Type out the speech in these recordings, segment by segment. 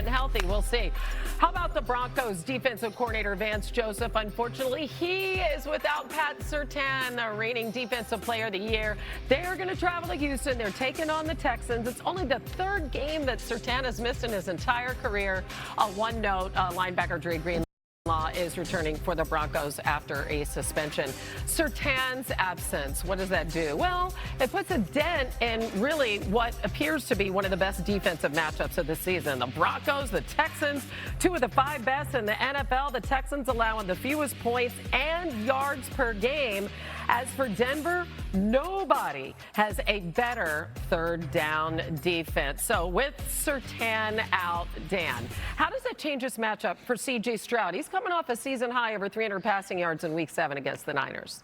healthy. We'll see. How about the Broncos defensive coordinator, Vance Joseph? Unfortunately, he is without Pat Surtain, the reigning defensive player of the year. They're going to travel to Houston. They're taking on the Texans. It's only the third game that Surtain has missed in his entire career. One note, linebacker Dre Greenlaw is returning for the Broncos after a suspension. Surtain's absence, what does that do? Well, it puts a dent in really what appears to be one of the best defensive matchups of the season. The Broncos, the Texans, two of the 5 best in the NFL. The Texans allowing the fewest points and yards per game. As for Denver, nobody has a better third down defense. So with Surtain out, Dan, how does that change this matchup for C.J. Stroud? He's coming off a season high over 300 passing yards in Week 7 against the Niners.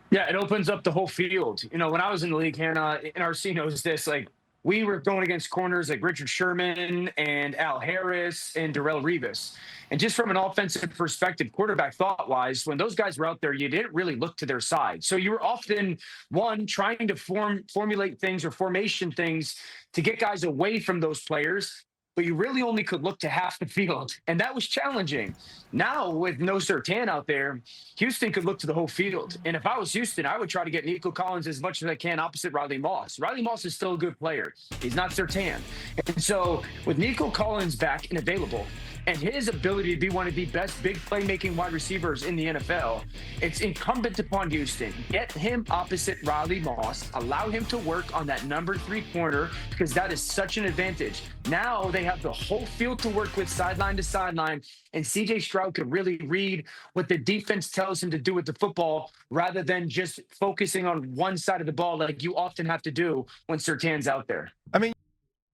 Yeah, it opens up the whole field. You know, when I was in the league, Hannah, and RC knows this, like, we were going against corners like Richard Sherman and Al Harris and Darrelle Revis. And just from an offensive perspective, quarterback thought-wise, when those guys were out there, you didn't really look to their side. So you were often, one, trying to formulate things or formation things to get guys away from those players, but you really only could look to half the field, and that was challenging. Now, with no Surtain out there, Houston could look to the whole field. And if I was Houston, I would try to get Nico Collins as much as I can opposite Riley Moss. Riley Moss is still a good player. He's not Surtain. And so with Nico Collins back and available, and his ability to be one of the best big playmaking wide receivers in the NFL, it's incumbent upon Houston. Get him opposite Riley Moss. Allow him to work on that number 3 corner, because that is such an advantage. Now they have the whole field to work with, sideline to sideline, and C.J. Stroud could really read what the defense tells him to do with the football rather than just focusing on one side of the ball like you often have to do when Surtain's out there. I mean,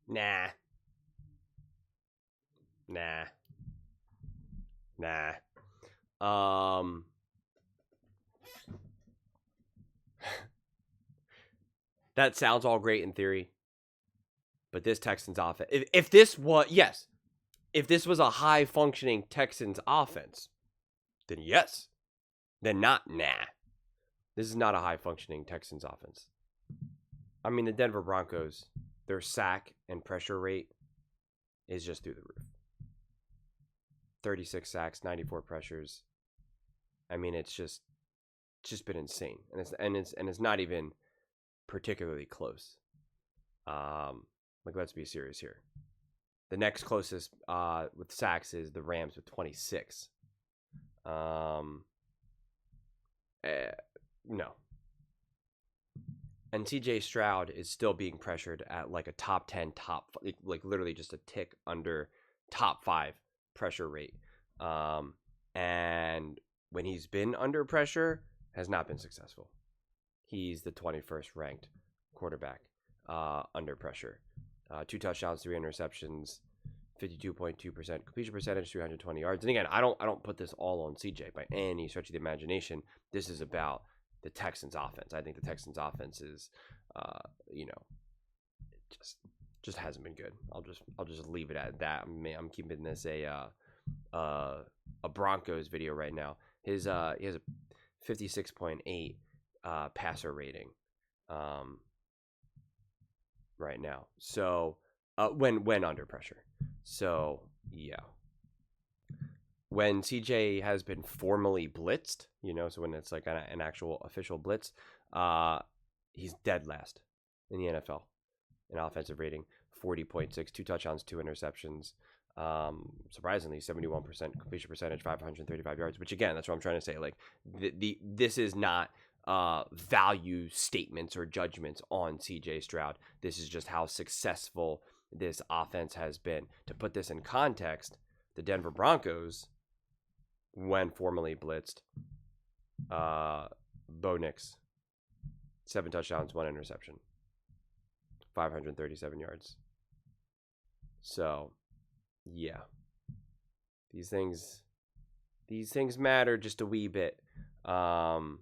Nah. That sounds all great in theory, but this Texans offense, if this was a high functioning Texans offense, then yes. Then not, nah. This is not a high functioning Texans offense. I mean, the Denver Broncos, their sack and pressure rate is just through the roof. 36 sacks, 94 pressures. I mean, it's just been insane, and it's not even particularly close. Like, let's be serious here. The next closest with sacks is the Rams with 26. No. And CJ Stroud is still being pressured at like a top 10, like literally just a tick under top 5 pressure rate. And when he's been under pressure, has not been successful. He's the 21st ranked quarterback under pressure. 2 touchdowns, 3 interceptions, 52.2% completion percentage, 320 yards. And again, I don't put this all on CJ by any stretch of the imagination. This is about the Texans offense. I think the Texans offense is, just hasn't been good. I'll just leave it at that. I'm keeping this a Broncos video right now. He has a 56.8 passer rating right now. So when under pressure. So yeah. When CJ has been formally blitzed, so when it's like an actual official blitz, he's dead last in the NFL in offensive rating, 40.6, 2 touchdowns, 2 interceptions. Surprisingly, 71% completion percentage, 535 yards. Which again, that's what I'm trying to say. Like this is not value statements or judgments on CJ Stroud. This is just how successfful this offense has been. To put this in context, the Denver Broncos, when formally blitzed, Bo Nix, 7 touchdowns, 1 interception, 537 yards. So, yeah, these things matter just a wee bit. So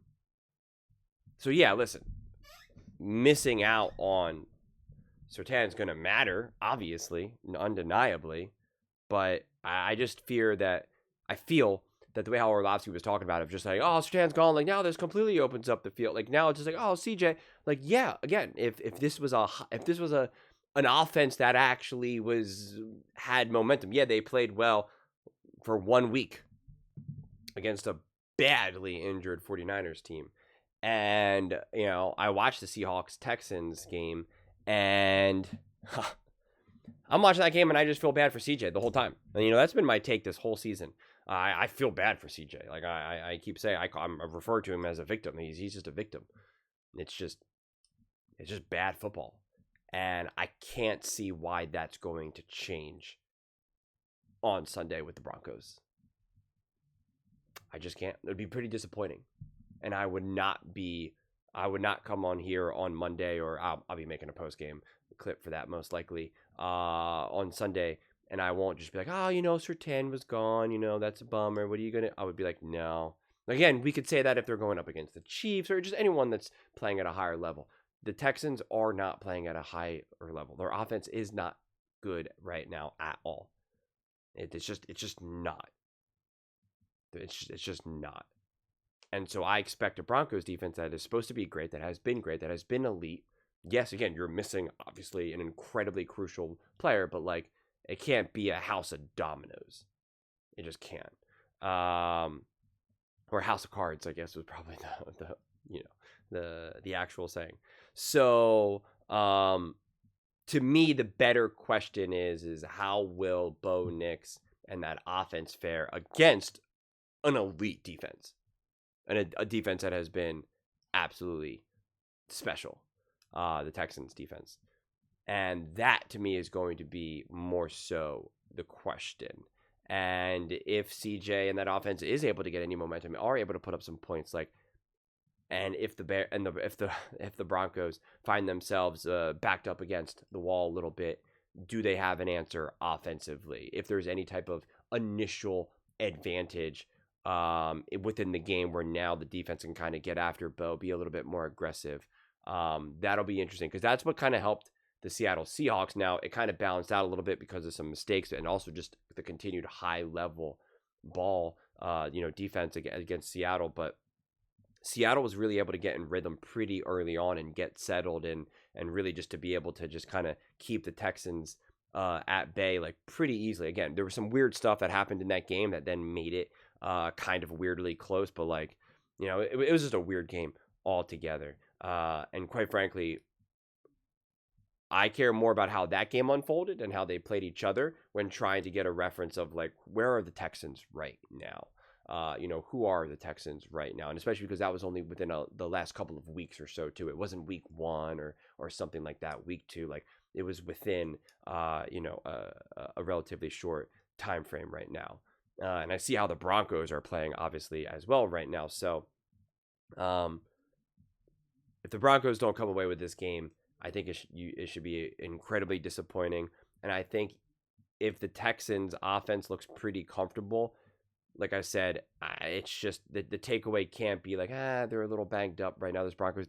yeah, listen, missing out on Surtain's going to matter, obviously, undeniably, but I feel that the way how Orlovsky was talking about it, just like, oh, Surtain's gone, like now this completely opens up the field. Like now it's just like, oh, CJ, like yeah, again, if this was a an offense that actually had momentum. Yeah, they played well for 1 week against a badly injured 49ers team. And, I watched the Seahawks-Texans game, and I'm watching that game, and I just feel bad for CJ the whole time. And, that's been my take this whole season. I feel bad for CJ. Like, I keep saying, I refer to him as a victim. He's just a victim. It's just bad football. And I can't see why that's going to change on Sunday with the Broncos. I just can't. It would be pretty disappointing. And I would not come on here on Monday, or I'll be making a post-game clip for that most likely on Sunday, and I won't just be like, Surtain was gone, that's a bummer. What are you going to... I would be like, no. Again, we could say that if they're going up against the Chiefs or just anyone that's playing at a higher level. The Texans are not playing at a higher level. Their offense is not good right now at all. It's just not. It's just not. And so I expect a Broncos defense that is supposed to be great, that has been great, that has been elite. Yes, again, you're missing, obviously, an incredibly crucial player, but, it can't be a house of dominoes. It just can't. Or a house of cards, I guess, was probably the actual saying. So, to me, the better question is how will Bo Nix and that offense fare against an elite defense? And a defense that has been absolutely special, the Texans defense. And that, to me, is going to be more so the question. And if CJ and that offense is able to get any momentum, are able to put up some points, and if the Broncos find themselves backed up against the wall a little bit, do they have an answer offensively? If there's any type of initial advantage within the game where now the defense can kind of get after Bo, be a little bit more aggressive. That'll be interesting because that's what kind of helped the Seattle Seahawks. Now it kind of balanced out a little bit because of some mistakes and also just the continued high level ball, defense against Seattle. But Seattle was really able to get in rhythm pretty early on and get settled and really just to be able to just kind of keep the Texans at bay pretty easily. Again, there was some weird stuff that happened in that game that then made it kind of weirdly close, but it was just a weird game altogether. And quite frankly, I care more about how that game unfolded and how they played each other when trying to get a reference of where are the Texans right now? Who are the Texans right now? And especially because that was only within the last couple of weeks or so too. It wasn't week 1 or something like that. Week 2, it was within a relatively short time frame right now. And I see how the Broncos are playing obviously as well right now. So if the Broncos don't come away with this game, I think it should be incredibly disappointing. And I think if the Texans offense looks pretty comfortable, like I said, it's just the takeaway can't be they're a little banged up right now. This Broncos,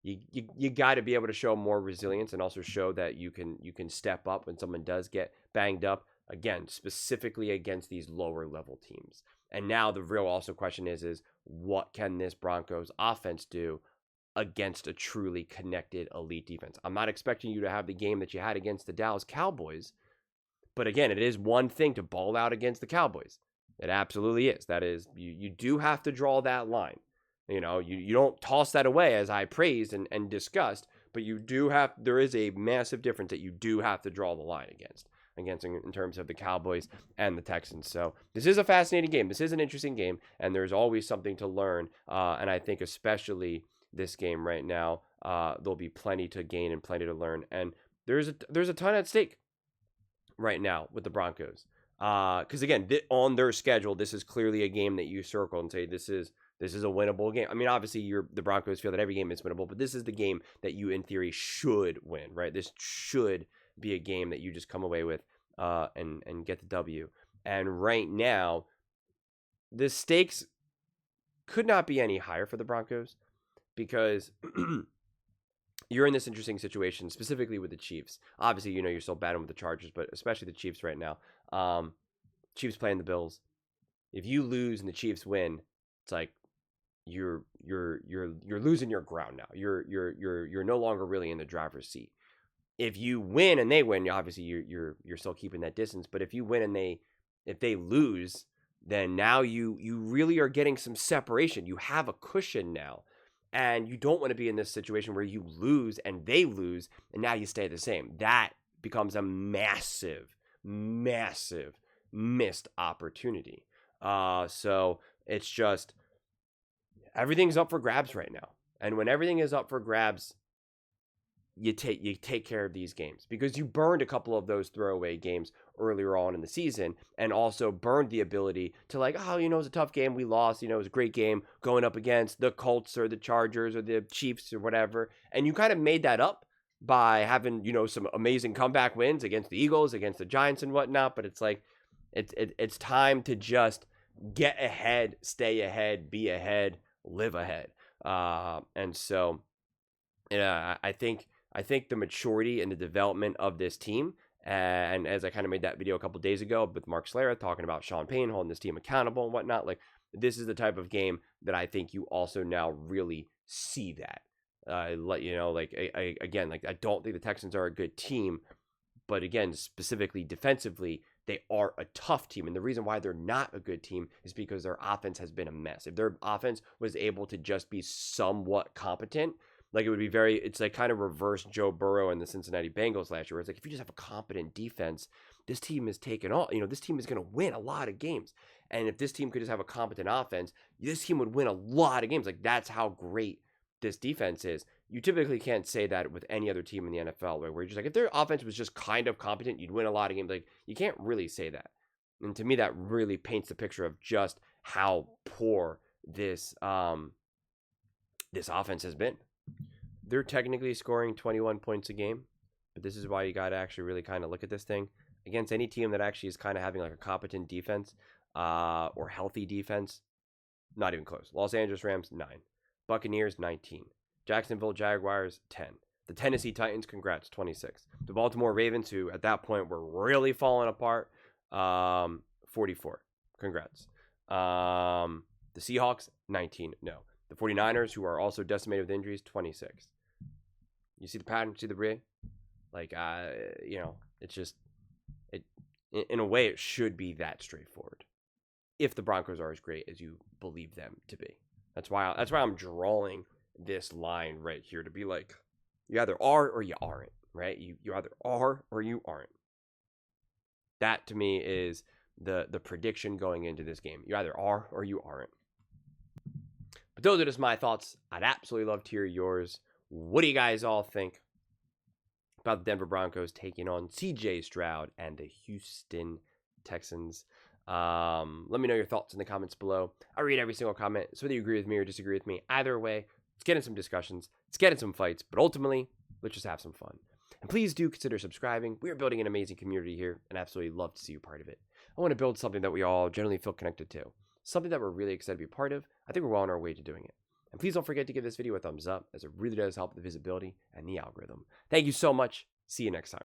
you got to be able to show more resilience and also show that you can step up when someone does get banged up. Again, specifically against these lower level teams. And now the real also question is what can this Broncos offense do against a truly connected elite defense? I'm not expecting you to have the game that you had against the Dallas Cowboys, but again, it is one thing to ball out against the Cowboys. It absolutely is. That is, you do have to draw that line. You don't toss that away as I praised and discussed, but there is a massive difference that you do have to draw the line against in terms of the Cowboys and the Texans. So this is a fascinating game. This is an interesting game, and there's always something to learn. And I think especially this game right now, there'll be plenty to gain and plenty to learn. And there's a ton at stake right now with the Broncos. Because again, on their schedule, this is clearly a game that you circle and say this is a winnable game. I mean, obviously, the Broncos feel that every game is winnable, but this is the game that you, in theory, should win, right? This should be a game that you just come away with and get the W. And right now, the stakes could not be any higher for the Broncos because you're in this interesting situation, specifically with the Chiefs. Obviously, you're still battling with the Chargers, but especially the Chiefs right now. Chiefs playing the Bills. If you lose and the Chiefs win, it's you're losing your ground now. You're no longer really in the driver's seat. if you win and they win, obviously you're still keeping that distance. But if you win and if they lose, then now you really are getting some separation. You have a cushion now. And you don't want to be in this situation where you lose and they lose and now you stay the same. That becomes a massive, massive missed opportunity. So it's just everything's up for grabs right now. And when everything is up for grabs, you take care of these games because you burned a couple of those throwaway games earlier on in the season and also burned the ability to like, oh, it was a tough game. We lost, it was a great game going up against the Colts or the Chargers or the Chiefs or whatever. And you kind of made that up by having, some amazing comeback wins against the Eagles, against the Giants and whatnot. But it's like, it's time to just get ahead, stay ahead, be ahead, live ahead. And so I think the maturity and the development of this team, and as I kind of made that video a couple days ago with Mark Slara talking about Sean Payne holding this team accountable and whatnot, like this is the type of game that I think you also now really see that. I don't think the Texans are a good team, but again, specifically defensively, they are a tough team. And the reason why they're not a good team is because their offense has been a mess. If their offense was able to just be somewhat competent, like it would be it's like kind of reverse Joe Burrow and the Cincinnati Bengals last year. Where it's like, if you just have a competent defense, this team is taking all, this team is going to win a lot of games. And if this team could just have a competent offense, this team would win a lot of games. Like that's how great this defense is. You typically can't say that with any other team in the NFL, where you're just like, if their offense was just kind of competent, you'd win a lot of games. Like you can't really say that. And to me, that really paints the picture of just how poor this offense has been. They're technically scoring 21 points a game, but this is why you got to actually really kind of look at this thing against any team that actually is kind of having like a competent defense or healthy defense. Not even close. Los Angeles Rams 9, Buccaneers 19, Jacksonville Jaguars 10, the Tennessee Titans, congrats, 26, the Baltimore Ravens, who at that point were really falling apart, 44, congrats. The Seahawks 19, no. The 49ers, who are also decimated with injuries, 26. You see the pattern? See the brie? Like, it's just, in a way, it should be that straightforward. If the Broncos are as great as you believe them to be. That's why I'm drawing this line right here to be like, you either are or you aren't, right? You either are or you aren't. That, to me, is the prediction going into this game. You either are or you aren't. But those are just my thoughts. I'd absolutely love to hear yours. What do you guys all think about the Denver Broncos taking on CJ Stroud and the Houston Texans? Let me know your thoughts in the comments below. I read every single comment, so whether you agree with me or disagree with me, either way, let's get in some discussions, let's get in some fights, but ultimately, let's just have some fun. And please do consider subscribing. We are building an amazing community here, and I absolutely love to see you part of it. I want to build something that we all generally feel connected to, something that we're really excited to be part of. I think we're well on our way to doing it. And please don't forget to give this video a thumbs up, as it really does help the visibility and the algorithm. Thank you so much. See you next time.